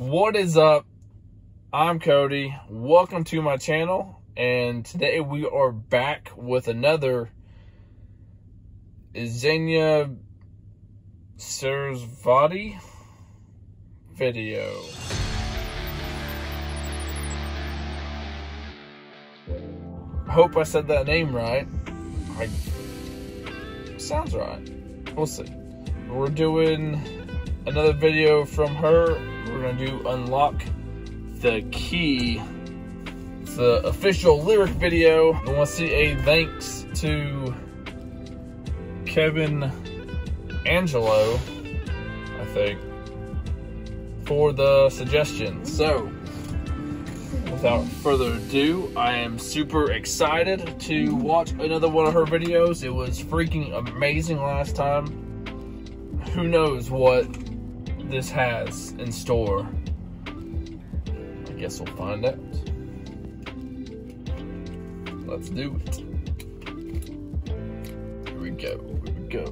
What is up? I'm Cody. Welcome to my channel, and today we are back with another Isyana Sarasvati video. I hope I said that name right. Sounds right. We'll see. We're doing another video from her. We're gonna do Unlock the Key. It's the official lyric video. I want to see a thanks to Kevin Angelo, I think, for the suggestion. So, without further ado, I am super excited to watch another one of her videos. It was freaking amazing last time. Who knows what this has in store? I guess we'll find out. Let's do it. Here we go, and go.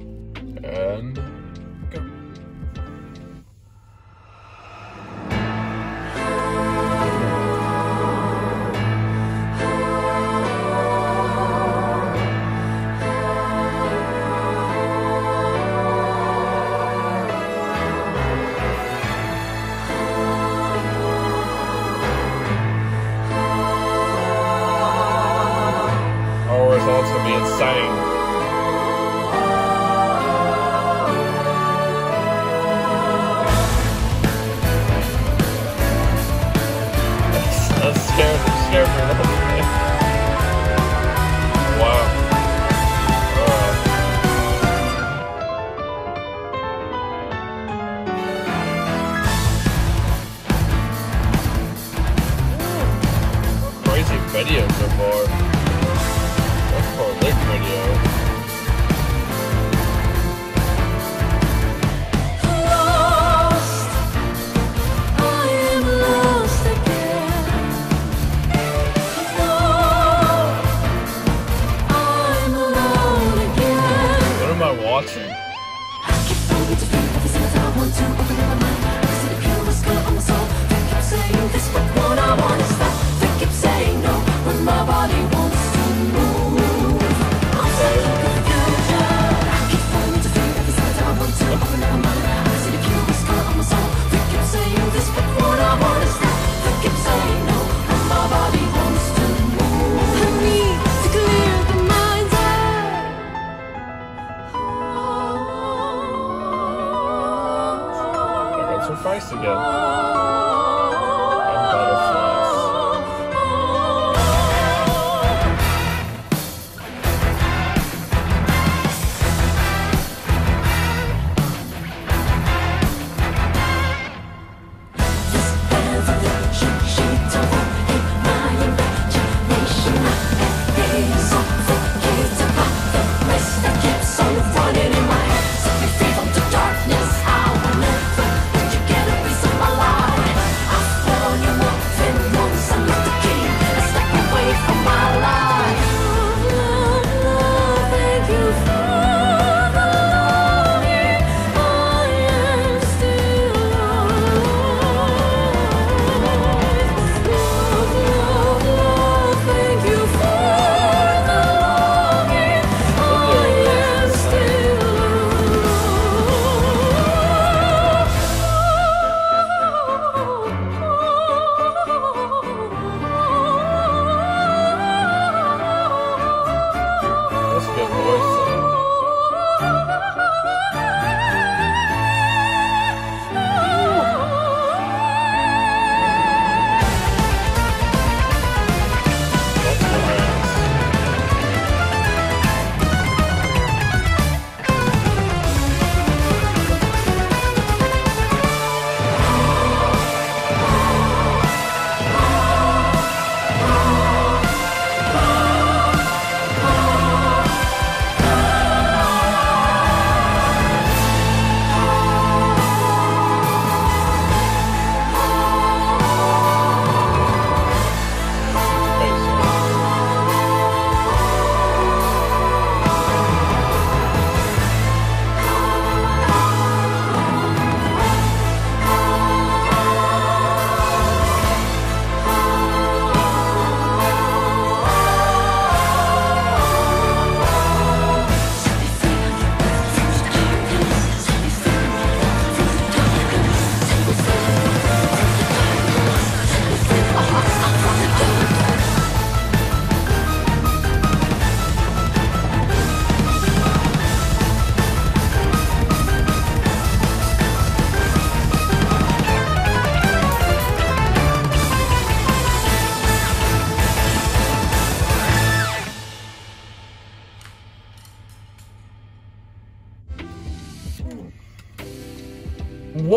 It's gonna be insane. That's scared me a little bit. Wow. Crazy video so far. Lick video. Lost, I am lost again. No, I'm alone again. What am I watching? I keep falling to fear every single time I want to open up my mind. I see the pure skirt on my soul. They keep saying this, but what I want is that. They keep saying no when my body wants to move. Her face again. And butterflies.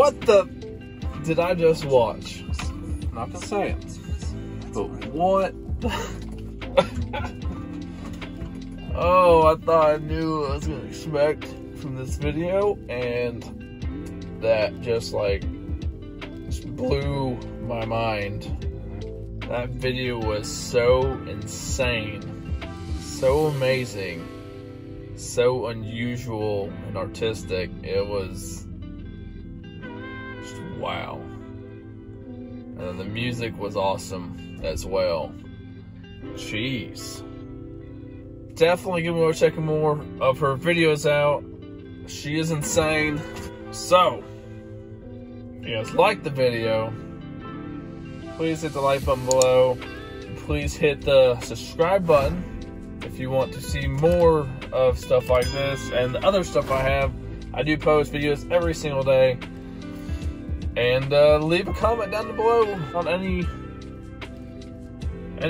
What the did I just watch? I'm not gonna say it, but what? Oh, I thought I knew what I was gonna expect from this video, and that just blew my mind. That video was so insane, so amazing, so unusual and artistic. It was just wow. And the music was awesome as well. Jeez. Definitely give me checking more of her videos out. She is insane. So, if you guys like the video, please hit the like button below. Please hit the subscribe button if you want to see more of stuff like this and the other stuff I have. I do post videos every single day. And leave a comment down below on any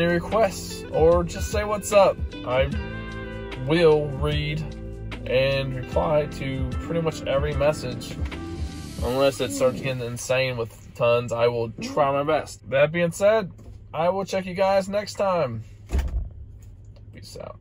requests, or just say what's up. I will read and reply to pretty much every message. Unless it starts getting insane with tons, I will try my best. That being said, I will check you guys next time. Peace out.